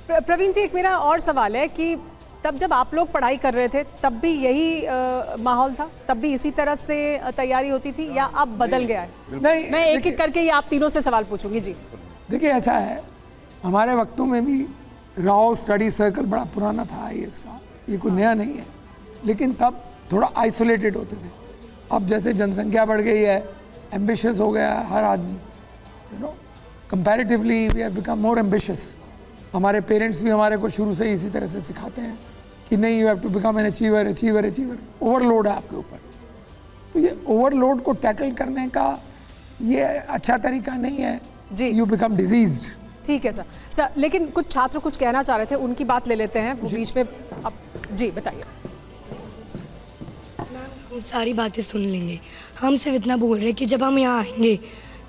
प्रवीण जी, एक मेरा और सवाल है कि तब जब आप लोग पढ़ाई कर रहे थे तब भी यही माहौल था, तब भी इसी तरह से तैयारी होती थी या अब बदल गया है? नहीं, मैं एक एक करके ये आप तीनों से सवाल पूछूंगी जी। देखिए ऐसा है, हमारे वक्तों में भी राव स्टडी सर्कल बड़ा पुराना था आईएएस का, ये कोई नया नहीं है, लेकिन तब थोड़ा आइसोलेटेड होते थे। अब जैसे जनसंख्या बढ़ गई है, एम्बिशियस हो गया है हर आदमी, you know, comparatively we have become more ambitious. हमारे पेरेंट्स भी हमारे को शुरू से ही इसी तरह से सिखाते हैं कि नहीं, you have to become an achiever, achiever, achiever. Overload है आपके ऊपर, तो ये ओवरलोड को टैकल करने का ये अच्छा तरीका नहीं है जी। You become diseased. ठीक है सर, लेकिन कुछ छात्र कुछ कहना चाह रहे थे, उनकी बात ले लेते हैं वो बीच में। अब जी बताइए। हम सारी बातें सुन लेंगे, हम सिर्फ इतना बोल रहे हैं कि जब हम यहाँ आएंगे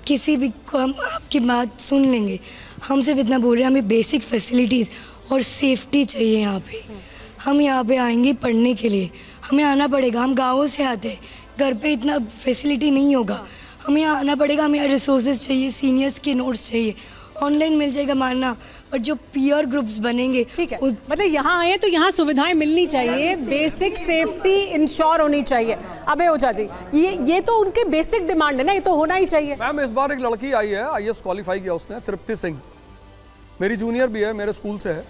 किसी भी को हम आपकी बात सुन लेंगे। हम सिर्फ इतना बोल रहे हैं हमें बेसिक फैसिलिटीज़ और सेफ्टी चाहिए यहाँ पे। हम यहाँ पे आएंगे पढ़ने के लिए, हमें आना पड़ेगा। हम गाँवों से आते हैं, घर पे इतना फैसिलिटी नहीं होगा, हमें यहाँ आना पड़ेगा। हमें यहाँ रिसोर्सेज चाहिए, सीनियर्स के नोट्स चाहिए, ऑनलाइन मिल जाएगा मानना, पर जो पीयर ग्रुप्स बनेंगे। ठीक है, मतलब यहाँ आए तो यहाँ सुविधाएं मिलनी चाहिए, बेसिक सेफ्टी इंश्योर होनी चाहिए। अबे ओझा जी, ये तो उनके बेसिक डिमांड है ना, ये तो होना ही चाहिए। मैम इस बार एक लड़की आई है, आईएएस क्वालिफाई किया उसने, तृप्ति सिंह, मेरी जूनियर भी है, मेरे स्कूल से है,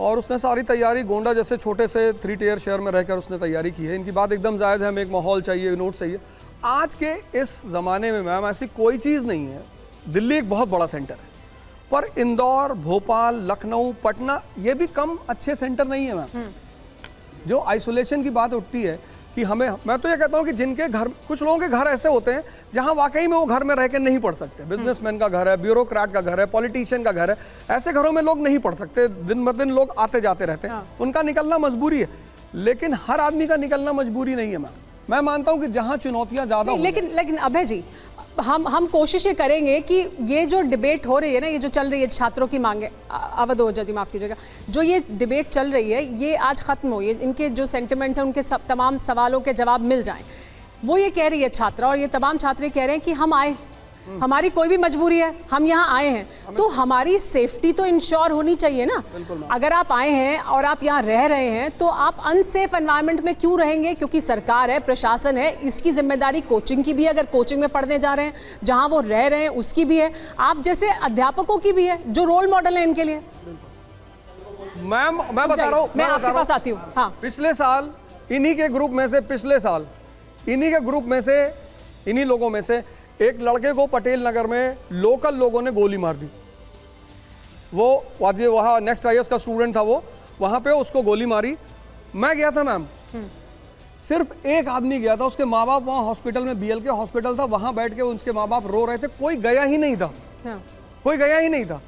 और उसने सारी तैयारी गोंडा जैसे छोटे से 3 टियर शहर में रहकर उसने तैयारी की है। इनकी बात एकदम जायज़ है, हमें एक माहौल चाहिए, नोट चाहिए। आज के इस ज़माने में मैम ऐसी कोई चीज़ नहीं है। दिल्ली एक बहुत बड़ा सेंटर है, पर इंदौर, भोपाल, लखनऊ, पटना ये भी कम अच्छे सेंटर नहीं है मैम। जो आइसोलेशन की बात उठती है कि हमें, मैं तो ये कहता हूँ कि जिनके घर, कुछ लोगों के घर ऐसे होते हैं जहाँ वाकई में वो घर में रह के नहीं पढ़ सकते। बिजनेसमैन का घर है, ब्यूरोक्रेट का घर है, पॉलिटिशियन का घर है, ऐसे घरों में लोग नहीं पढ़ सकते। दिन ब दिन लोग आते जाते रहते हैं, उनका निकलना मजबूरी है, लेकिन हर आदमी का निकलना मजबूरी नहीं है मैम। मैं मानता हूँ कि जहाँ चुनौतियाँ ज़्यादा, लेकिन अभय जी, हम कोशिश ये करेंगे कि ये जो डिबेट हो रही है ना, ये जो चल रही है छात्रों की मांगे, अवध ओझा जी माफ़ कीजिएगा, जो ये डिबेट चल रही है ये आज ख़त्म हो, ये इनके जो सेंटिमेंट्स हैं उनके तमाम सवालों के जवाब मिल जाएं। वो ये कह रही है छात्रा, और ये तमाम छात्र कह रहे हैं कि हम आए, हमारी कोई भी मजबूरी है, हम यहाँ आए हैं तो हमारी सेफ्टी तो इंश्योर होनी चाहिए ना। अगर आप आए हैं और आप यहाँ रह रहे हैं तो आप अनसेफ एनवायरनमेंट में क्यों रहेंगे? क्योंकि सरकार है, प्रशासन है, इसकी जिम्मेदारी कोचिंग की भी है, अगर कोचिंग में पढ़ने जा रहे हैं, जहाँ वो रह रहे हैं उसकी भी है, आप जैसे अध्यापकों की भी है जो रोल मॉडल है इनके लिए। मैम मैं बता रहा हूँ, मैं आपके पास आती हूँ। हाँ, पिछले साल इन्हीं के ग्रुप में से, पिछले साल इन्हीं के ग्रुप में से, इन्हीं लोगों में से एक लड़के को पटेल नगर में लोकल लोगों ने गोली मार दी। वो वहाँ नेक्स्ट आईएएस का स्टूडेंट था, वो वहाँ पे उसको गोली मारी। मैं गया था मैम, सिर्फ एक आदमी गया था, उसके माँ बाप वहाँ हॉस्पिटल में, बीएलके हॉस्पिटल था, वहाँ बैठ के उसके माँ बाप रो रहे थे, कोई गया ही नहीं था। कोई गया ही नहीं था।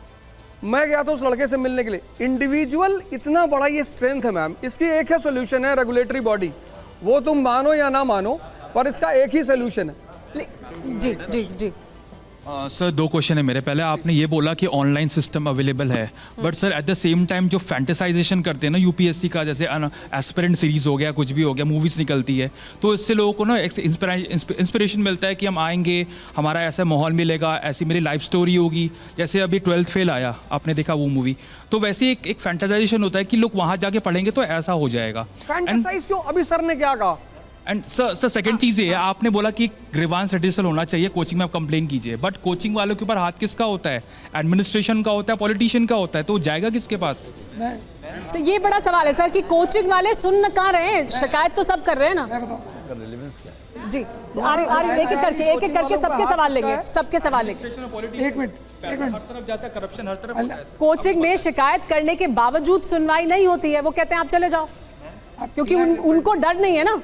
मैं गया था उस लड़के से मिलने के लिए। इंडिविजुअल इतना बड़ा ये स्ट्रेंथ है मैम, इसकी एक ही सोल्यूशन है, रेगुलेटरी बॉडी। वो तुम मानो या ना मानो, पर इसका एक ही सोल्यूशन है। जी जी जी सर, 2 क्वेश्चन है मेरे। पहले आपने ये बोला कि ऑनलाइन सिस्टम अवेलेबल है, but sir at the same time जो फैंटेसाइजेशन करते हैं ना यूपीएससी का, जैसे एस्पिरेंट सीरीज हो गया, कुछ भी हो गया, मूवीज़ निकलती है, तो इससे लोगों को ना इंस्पिरेशन मिलता है कि हम आएंगे, हमारा ऐसा माहौल मिलेगा, ऐसी मेरी लाइफ स्टोरी होगी। जैसे अभी 12th फेल आया, आपने देखा वो मूवी, तो वैसे एक फैंटेसाइजेशन होता है कि लोग वहाँ जाके पढ़ेंगे तो ऐसा हो जाएगा। फैंटेसाइज क्यों? अभी सर ने क्या कहा? एंड सर सेकंड चीज़ ये है, आपने बोला कि ग्रीवांस रिड्यूसल होना चाहिए, कोचिंग में आप कंप्लेन कीजिए, बट कोचिंग वालों के ऊपर हाथ किसका होता है? एडमिनिस्ट्रेशन का होता है, पॉलिटिशियन का होता है, तो जाएगा किसके पास? तो ये बड़ा सवाल है सर कि कोचिंग वाले सुन कहाँ रहे हैं, शिकायत तो सब कर रहे हैं ना। जी एक एक करके सबके सवाल लेंगे, सबके सवाल लेंगे। एक मिनट, हर तरफ जाता है करप्शन, हर तरफ होता है। कोचिंग में शिकायत करने के बावजूद सुनवाई नहीं होती है, वो कहते हैं आप चले जाओ, क्योंकि उनको डर नहीं है ना।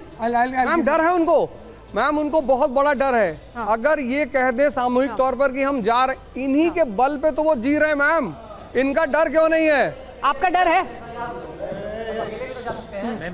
मैम डर है उनको, मैम उनको बहुत बड़ा डर है। हाँ। अगर ये कह दे सामूहिक तौर पर कि हम जा रहे, इन्हीं के बल पे तो वो जी रहे हैं मैम, इनका डर क्यों नहीं है? आपका डर है?